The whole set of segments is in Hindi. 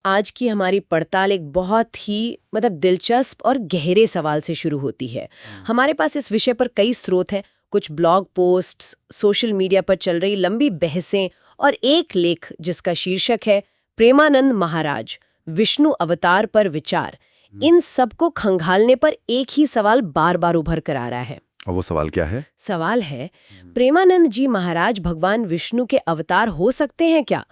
आज की हमारी पड़ताल एक बहुत ही दिलचस्प और गहरे सवाल से शुरू होती है। हमारे पास इस विषय पर कई स्रोत हैं, कुछ ब्लॉग पोस्ट्स, सोशल मीडिया पर चल रही लंबी बहसें और एक लेख जिसका शीर्षक है प्रेमानंद महाराज, विष्णु अवतार पर विचार। इन सबको खंगालने पर एक ही सवाल बार बार उभर कर आ रहा है। और वो सवाल क्या है? सवाल है, प्रेमानंद जी महाराज भगवान विष्णु के अवतार हो सकते हैं क्या?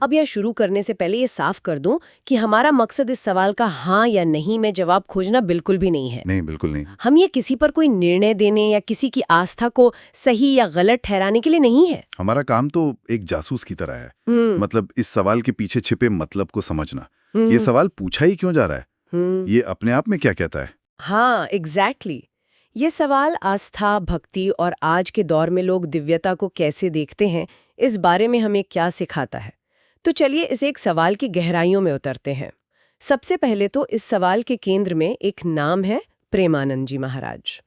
अब यह शुरू करने से पहले ये साफ कर दूं कि हमारा मकसद इस सवाल का हाँ या नहीं में जवाब खोजना बिल्कुल भी नहीं है। नहीं, बिल्कुल नहीं। हम ये किसी पर कोई निर्णय देने या किसी की आस्था को सही या गलत ठहराने के लिए नहीं है। हमारा काम तो एक जासूस की तरह है, मतलब इस सवाल के पीछे छिपे मतलब को समझना। ये सवाल पूछा ही क्यों जा रहा है, ये अपने आप में क्या कहता है? हाँ, एग्जैक्टली। ये सवाल आस्था, भक्ति और आज के दौर में लोग दिव्यता को कैसे देखते हैं, इस बारे में हमें क्या सिखाता है। तो चलिए इस एक सवाल की गहराइयों में उतरते हैं। सबसे पहले तो इस सवाल के केंद्र में एक नाम है, प्रेमानंद जी महाराज।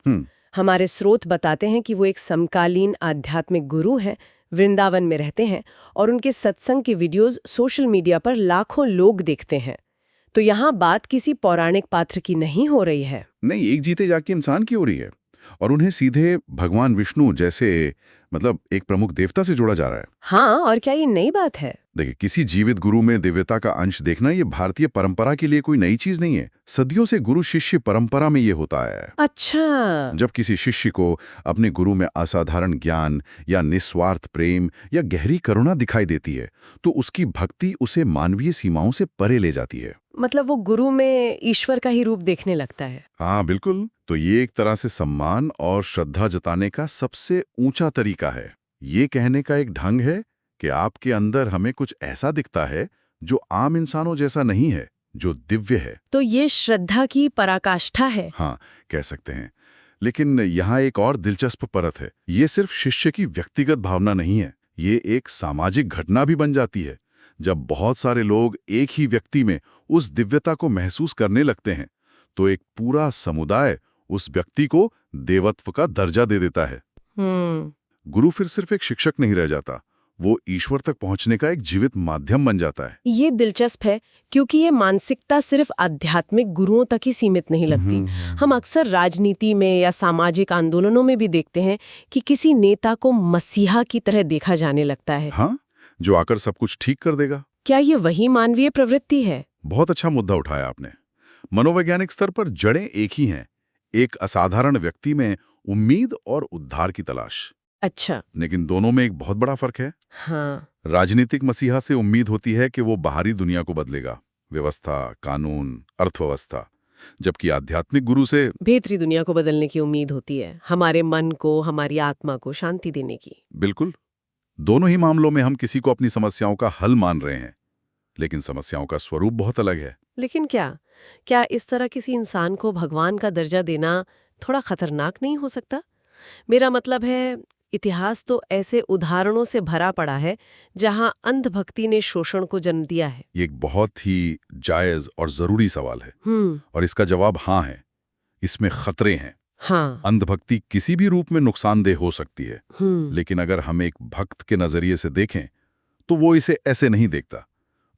हमारे स्रोत बताते हैं कि वो एक समकालीन आध्यात्मिक गुरु हैं, वृंदावन में रहते हैं और उनके सत्संग के वीडियोस सोशल मीडिया पर लाखों लोग देखते हैं। तो यहाँ बात किसी पौराणिक पात्र की नहीं हो रही है। नहीं, एक जीते जाके इंसान की हो रही है और उन्हें सीधे भगवान विष्णु जैसे एक प्रमुख देवता से जोड़ा जा रहा है। हाँ, और क्या ये नई बात है? देखिए, किसी जीवित गुरु में दिव्यता का अंश देखना ये भारतीय परंपरा के लिए कोई नई चीज नहीं है। सदियों से गुरु शिष्य परंपरा में ये होता है। अच्छा। जब किसी शिष्य को अपने गुरु में असाधारण ज्ञान या निस्वार्थ प्रेम या गहरी करुणा दिखाई देती है तो उसकी भक्ति उसे मानवीय सीमाओं से परे ले जाती है। मतलब वो गुरु में ईश्वर का ही रूप देखने लगता है। हाँ, बिल्कुल। तो ये एक तरह से सम्मान और श्रद्धा जताने का सबसे ऊंचा तरीका है। ये कहने का एक ढंग है कि आपके अंदर हमें कुछ ऐसा दिखता है जो आम इंसानों जैसा नहीं है, जो दिव्य है। तो ये श्रद्धा की पराकाष्ठा है। हाँ, कह सकते हैं। लेकिन यहाँ एक और दिलचस्प परत है। ये सिर्फ शिष्य की व्यक्तिगत भावना नहीं है, ये एक सामाजिक घटना भी बन जाती है। जब बहुत सारे लोग एक ही व्यक्ति में उस दिव्यता को महसूस करने लगते हैं तो एक पूरा समुदाय उस व्यक्ति को देवत्व का दर्जा दे देता है। गुरु फिर सिर्फ एक शिक्षक नहीं रह जाता, वो ईश्वर तक पहुंचने का एक जीवित माध्यम बन जाता है। ये दिलचस्प है क्योंकि ये मानसिकता सिर्फ आध्यात्मिक गुरुओं तक ही सीमित नहीं लगती। हम अक्सर राजनीति में या सामाजिक आंदोलनों में भी देखते हैं कि किसी नेता को मसीहा की तरह देखा जाने लगता है। हाँ, जो आकर सब कुछ ठीक कर देगा। क्या ये वही मानवीय प्रवृत्ति है? बहुत अच्छा मुद्दा उठाया आपने। मनोवैज्ञानिक स्तर पर जड़ें एक ही हैं, एक असाधारण व्यक्ति में उम्मीद और उद्धार की तलाश। अच्छा। लेकिन दोनों में एक बहुत बड़ा फर्क है। हाँ। राजनीतिक मसीहा से उम्मीद होती है कि वो बाहरी दुनिया को बदलेगा, व्यवस्था, कानून, अर्थव्यवस्था, जबकि आध्यात्मिक गुरु से भीतरी दुनिया को बदलने की उम्मीद होती है, हमारे मन को, हमारी आत्मा को शांति देने की। बिल्कुल। दोनों ही मामलों में हम किसी को अपनी समस्याओं का हल मान रहे हैं, लेकिन समस्याओं का स्वरूप बहुत अलग है। लेकिन क्या इस तरह किसी इंसान को भगवान का दर्जा देना थोड़ा खतरनाक नहीं हो सकता? मेरा मतलब है, इतिहास तो ऐसे उदाहरणों से भरा पड़ा है जहां अंधभक्ति ने शोषण को जन्म दिया है। ये एक बहुत ही जायज और जरूरी सवाल है और इसका जवाब हाँ है। इसमें खतरे हैं। हाँ। अंधभक्ति किसी भी रूप में नुकसानदेह हो सकती है, लेकिन अगर हम एक भक्त के नजरिए से देखें तो वो इसे ऐसे नहीं देखता।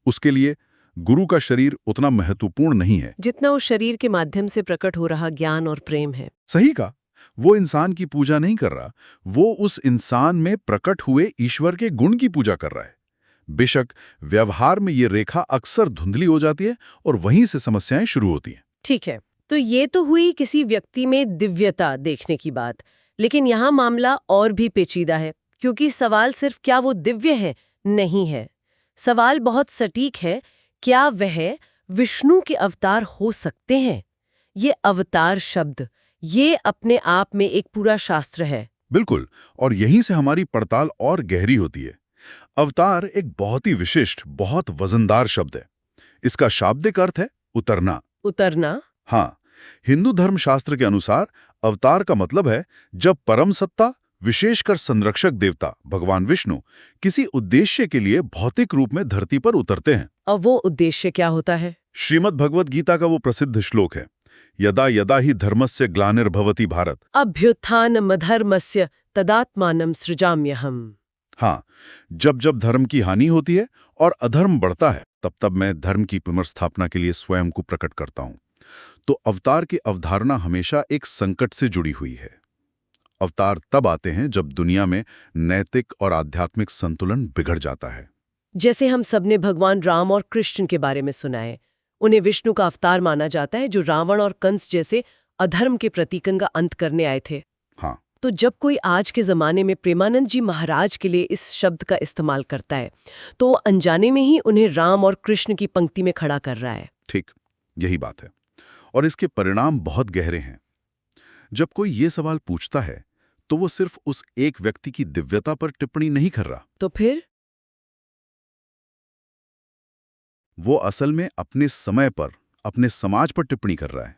उसके लिए गुरु का शरीर उतना महत्वपूर्ण नहीं है जितना उस शरीर के माध्यम से प्रकट हो रहा ज्ञान और प्रेम है। सही कहा। वो इंसान की पूजा नहीं कर रहा, वो उस इंसान में प्रकट हुए ईश्वर के गुण की पूजा कर रहा है। बेशक व्यवहार में ये रेखा अक्सर धुंधली हो जाती है और वहीं से समस्याएं शुरू होती हैं। ठीक है, तो ये तो हुई किसी व्यक्ति में दिव्यता देखने की बात, लेकिन यहाँ मामला और भी पेचीदा है, क्योंकि सवाल सिर्फ क्या वो दिव्य है नहीं है। सवाल बहुत सटीक है, क्या वह विष्णु के अवतार हो सकते हैं? ये अवतार शब्द, ये अपने आप में एक पूरा शास्त्र है। बिल्कुल, और यहीं से हमारी पड़ताल और गहरी होती है। अवतार एक बहुत ही विशिष्ट, बहुत वजनदार शब्द है। इसका शाब्दिक अर्थ है उतरना। उतरना? हाँ, हिंदू धर्मशास्त्र के अनुसार अवतार का मतलब है जब परम सत्ता, विशेषकर संरक्षक देवता भगवान विष्णु किसी उद्देश्य के लिए भौतिक रूप में धरती पर उतरते हैं। अब वो उद्देश्य क्या होता है? श्रीमद् भगवद गीता का वो प्रसिद्ध श्लोक है, यदा यदा ही धर्मस्य ग्लानिर्भवति भारत अभ्युत्थानमधर्मस्य तदात्मानं सृजाम्यहम्। हाँ, जब जब धर्म की हानि होती है और अधर्म बढ़ता है तब मैं धर्म की पुनर्स्थापना के लिए स्वयं को प्रकट करता हूं। तो अवतार की अवधारणा हमेशा एक संकट से जुड़ी हुई है। अवतार तब आते हैं जब दुनिया में नैतिक और आध्यात्मिक संतुलन बिगड़ जाता है। जैसे हम सबने भगवान राम और कृष्ण के बारे में सुना है। उन्हें विष्णु का अवतार माना जाता है, जो रावण और कंस जैसे अधर्म के प्रतीकों का अंत करने आए थे। हाँ, तो जब कोई आज के ज़माने में प्रेमानंद जी महाराज के लिए इस शब्द का इस्तेमाल करता है, तो वो अनजाने में ही उन्हें राम और कृष्ण की पंक्ति में खड़ा कर रहा है। ठीक, यही बात है। और इसके परिणाम बहुत गहरे हैं। जब कोई ये सवाल पूछता है, तो वो सिर्फ उस एक व्यक्ति की दिव्यता पर टिप्पणी नहीं कर रहा। तो फिर वो असल में अपने समय पर, अपने समाज पर टिप्पणी कर रहा है।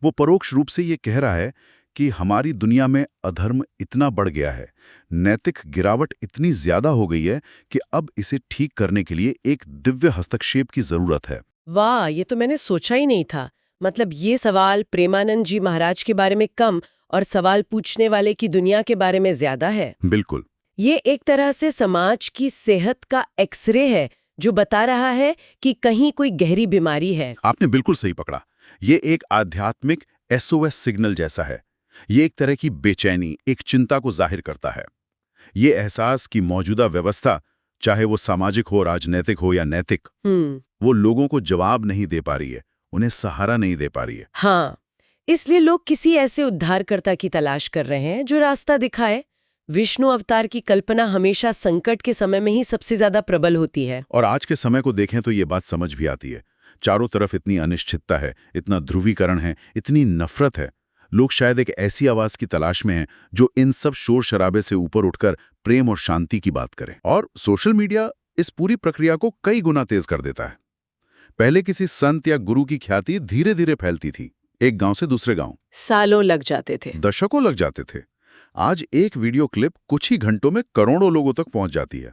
वो परोक्ष रूप से ये कह रहा है कि हमारी दुनिया में अधर्म इतना बढ़ गया है, नैतिक गिरावट इतनी ज्यादा हो गई है कि अब इसे ठीक करने के लिए एक दिव्य हस्तक्षेप की जरूरत है। वाह, ये तो मैंने सोचा ही नहीं था। मतलब ये सवाल प्रेमानंद जी महाराज के बारे में कम और सवाल पूछने वाले की दुनिया के बारे में ज्यादा है। बिल्कुल। ये एक तरह से समाज की सेहत का एक्सरे है, जो बता रहा है कि कहीं कोई गहरी बीमारी है। आपने बिल्कुल सही पकड़ा। ये एक आध्यात्मिक SOS सिग्नल जैसा है। ये एक तरह की बेचैनी, एक चिंता को जाहिर करता है। ये एहसास कि मौजूदा व्यवस्था, चाहे वो सामाजिक हो, राजनीतिक हो या नैतिक, वो लोगों को जवाब नहीं दे पा रही है, उन्हें सहारा नहीं दे पा रही है। हाँ, इसलिए लोग किसी ऐसे उद्धारकर्ता की तलाश कर रहे हैं जो रास्ता दिखाए। विष्णु अवतार की कल्पना हमेशा संकट के समय में ही सबसे ज्यादा प्रबल होती है। और आज के समय को देखें तो ये बात समझ भी आती है। चारों तरफ इतनी अनिश्चितता है, इतना ध्रुवीकरण है, इतनी नफरत है। लोग शायद एक ऐसी आवाज की तलाश में हैं जो इन सब शोर शराबे से ऊपर उठकर प्रेम और शांति की बात करे। और सोशल मीडिया इस पूरी प्रक्रिया को कई गुना तेज कर देता है। पहले किसी संत या गुरु की ख्याति धीरे धीरे फैलती थी, एक गांव से दूसरे गांव। सालों लग जाते थे, दशकों लग जाते थे। आज एक वीडियो क्लिप कुछ ही घंटों में करोड़ों लोगों तक पहुंच जाती है।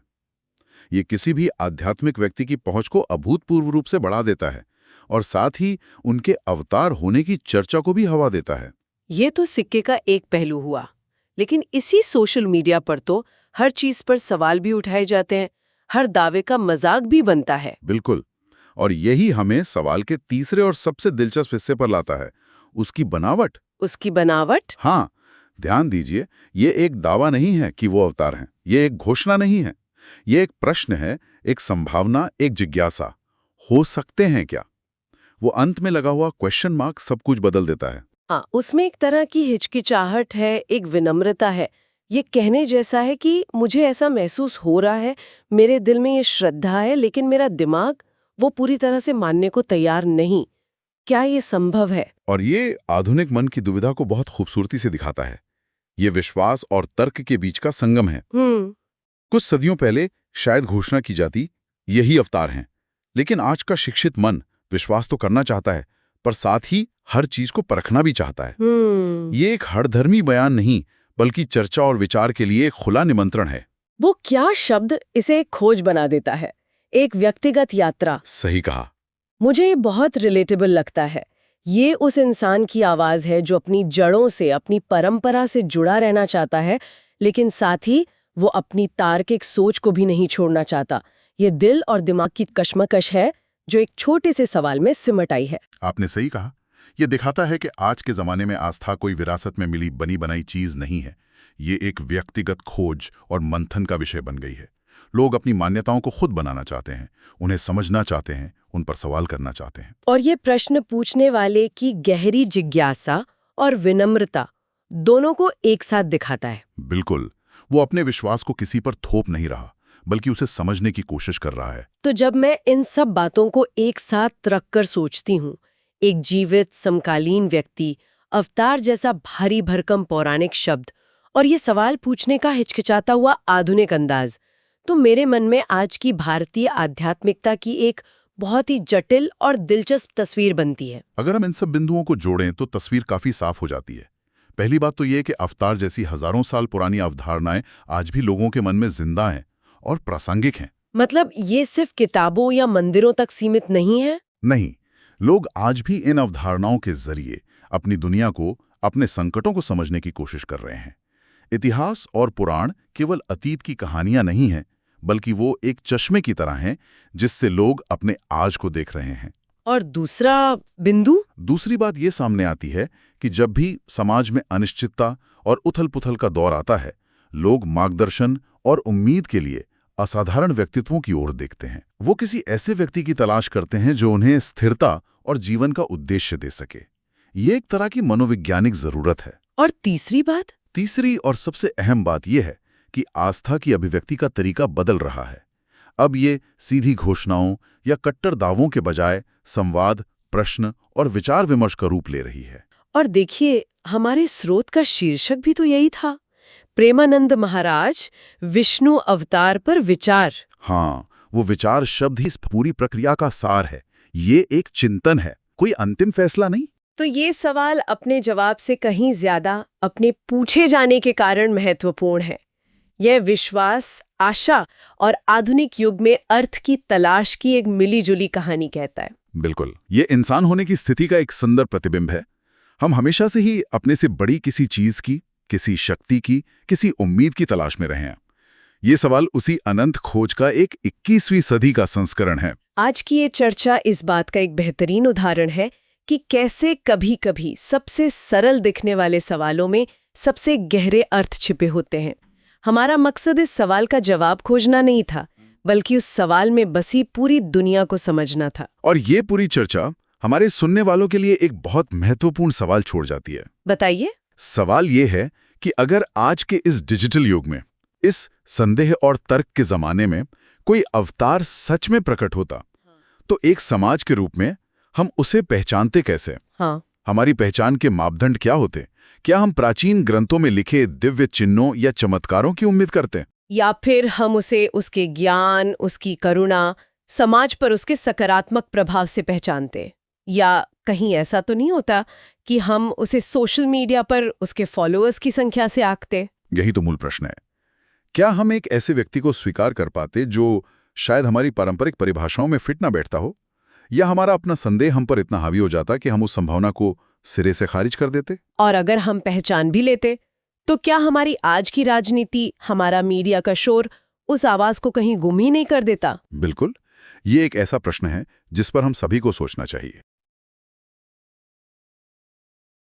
ये किसी भी आध्यात्मिक व्यक्ति की पहुंच को अभूतपूर्व रूप से बढ़ा देता है और साथ ही उनके अवतार होने की चर्चा को भी हवा देता है। ये तो सिक्के का एक पहलू हुआ, लेकिन इसी सोशल मीडिया पर तो हर चीज पर सवाल भी उठाए जाते हैं, हर दावे का मजाक भी बनता है। बिल्कुल। और यही हमें सवाल के तीसरे और सबसे दिलचस्प हिस्से पर लाता है, उसकी बनावट। उसकी बनावट? हाँ, ध्यान दीजिए, ये एक दावा नहीं है कि वो अवतार हैं, ये एक घोषणा नहीं है, ये एक प्रश्न है, एक संभावना, एक जिज्ञासा। हो सकते हैं क्या? वो अंत में लगा हुआ क्वेश्चन मार्क सब कुछ बदल देता है। हाँ, उसमें एक तरह की हिचकिचाहट है, एक विनम्रता है। ये कहने जैसा है कि मुझे ऐसा महसूस हो रहा है, मेरे दिल में ये श्रद्धा है, लेकिन मेरा दिमाग वो पूरी तरह से मानने को तैयार नहीं। क्या ये संभव है? और ये आधुनिक मन की दुविधा को बहुत खूबसूरती से दिखाता है। ये विश्वास और तर्क के बीच का संगम है। कुछ सदियों पहले शायद घोषणा की जाती, यही अवतार हैं। लेकिन आज का शिक्षित मन विश्वास तो करना चाहता है, पर साथ ही हर चीज को परखना भी चाहता है। ये एक हठधर्मी बयान नहीं, बल्कि चर्चा और विचार के लिए एक खुला निमंत्रण है। वो क्या शब्द इसे एक खोज बना देता है, एक व्यक्तिगत यात्रा। सही कहा। मुझे ये बहुत रिलेटेबल लगता है। ये उस इंसान की आवाज है जो अपनी जड़ों से, अपनी परंपरा से जुड़ा रहना चाहता है, लेकिन साथ ही वो अपनी तार्किक सोच को भी नहीं छोड़ना चाहता। ये दिल और दिमाग की कशमकश है जो एक छोटे से सवाल में सिमट आई है। आपने सही कहा। यह दिखाता है कि आज के जमाने में आस्था कोई विरासत में मिली बनी बनाई चीज नहीं है। ये एक व्यक्तिगत खोज और मंथन का विषय बन गई है। लोग अपनी मान्यताओं को खुद बनाना चाहते हैं, उन्हें समझना चाहते हैं, उन पर सवाल करना चाहते हैं। और ये प्रश्न पूछने वाले की गहरी जिज्ञासा और विनम्रता दोनों को एक साथ दिखाता है। बिल्कुल। वो अपने विश्वास को किसी पर थोप नहीं रहा, बल्कि उसे समझने की कोशिश कर रहा है। तो जब मैं इन सब बातों को एक साथ रखकर सोचती हूँ, एक जीवित समकालीन व्यक्ति, अवतार जैसा भारी भरकम पौराणिक शब्द और ये सवाल पूछने का हिचकिचाता हुआ आधुनिक अंदाज, तो मेरे मन में आज की भारतीय आध्यात्मिकता की एक बहुत ही जटिल और दिलचस्प तस्वीर बनती है। अगर हम इन सब बिंदुओं को जोड़ें तो तस्वीर काफी साफ हो जाती है। पहली बात तो ये कि अवतार जैसी हजारों साल पुरानी अवधारणाएं आज भी लोगों के मन में जिंदा हैं और प्रासंगिक हैं। मतलब ये सिर्फ किताबों या मंदिरों तक सीमित नहीं है? नहीं, लोग आज भी इन अवधारणाओं के जरिए अपनी दुनिया को, अपने संकटों को समझने की कोशिश कर रहे हैं। इतिहास और पुराण केवल अतीत की कहानियां नहीं हैं, बल्कि वो एक चश्मे की तरह हैं जिससे लोग अपने आज को देख रहे हैं। और दूसरा बिंदु? दूसरी बात ये सामने आती है कि जब भी समाज में अनिश्चितता और उथल-पुथल का दौर आता है, लोग मार्गदर्शन और उम्मीद के लिए असाधारण व्यक्तित्वों की ओर देखते हैं। वो किसी ऐसे व्यक्ति की तलाश करते हैं जो उन्हें स्थिरता और जीवन का उद्देश्य दे सके। ये एक तरह की मनोवैज्ञानिक जरूरत है। और तीसरी बात? तीसरी और सबसे अहम बात यह है कि आस्था की अभिव्यक्ति का तरीका बदल रहा है। अब ये सीधी घोषणाओं या कट्टर दावों के बजाय संवाद, प्रश्न और विचार विमर्श का रूप ले रही है। और देखिए, हमारे स्रोत का शीर्षक भी तो यही था, प्रेमानंद महाराज, विष्णु अवतार पर विचार। हाँ, वो विचार शब्द ही इस पूरी प्रक्रिया का सार है। ये एक चिंतन है, कोई अंतिम फैसला नहीं। तो ये सवाल अपने जवाब से कहीं ज्यादा अपने पूछे जाने के कारण महत्वपूर्ण है। यह विश्वास, आशा और आधुनिक युग में अर्थ की तलाश की एक मिलीजुली कहानी कहता है। बिल्कुल, ये इंसान होने की स्थिति का एक सुंदर प्रतिबिंब है। हम हमेशा से ही अपने से बड़ी किसी चीज की, किसी शक्ति की, किसी उम्मीद की तलाश में रहे हैं। ये सवाल उसी अनंत खोज का एक 21वीं सदी का संस्करण है। आज की ये चर्चा इस बात का एक बेहतरीन उदाहरण है कि कैसे कभी-कभी सबसे सरल दिखने वाले सवालों में सबसे गहरे अर्थ छिपे होते हैं। हमारा मकसद इस सवाल का जवाब खोजना नहीं था, बल्कि उस सवाल में बसी पूरी दुनिया को समझना था। और ये पूरी चर्चा हमारे सुनने वालों के लिए एक बहुत महत्वपूर्ण सवाल छोड़ जाती है। बताइए। सवाल ये है कि अगर आज के इस डिजिटल युग में, इस संदेह और तर्क के जमाने में कोई अवतार सच में प्रकट होता, तो एक समाज के रूप में हम उसे पहचानते कैसे? हाँ। हमारी पहचान के मापदंड क्या होते? क्या हम प्राचीन ग्रंथों में लिखे दिव्य चिन्हों या चमत्कारों की उम्मीद करते हैं? या फिर हम उसे उसके ज्ञान, उसकी करुणा, समाज पर उसके सकारात्मक प्रभाव से पहचानते? या कहीं ऐसा तो नहीं होता कि हम उसे सोशल मीडिया पर उसके फॉलोअर्स की संख्या से आंकते? यही तो मूल प्रश्न है। क्या हम एक ऐसे व्यक्ति को स्वीकार कर पाते जो शायद हमारी पारंपरिक परिभाषाओं में फिट ना बैठता हो? या हमारा अपना संदेह हम पर इतना हावी हो जाता कि हम उस संभावना को सिरे से खारिज कर देते? और अगर हम पहचान भी लेते, तो क्या हमारी आज की राजनीति, हमारा मीडिया का शोर उस आवाज को कहीं गुम ही नहीं कर देता? बिल्कुल, ये एक ऐसा प्रश्न है जिस पर हम सभी को सोचना चाहिए।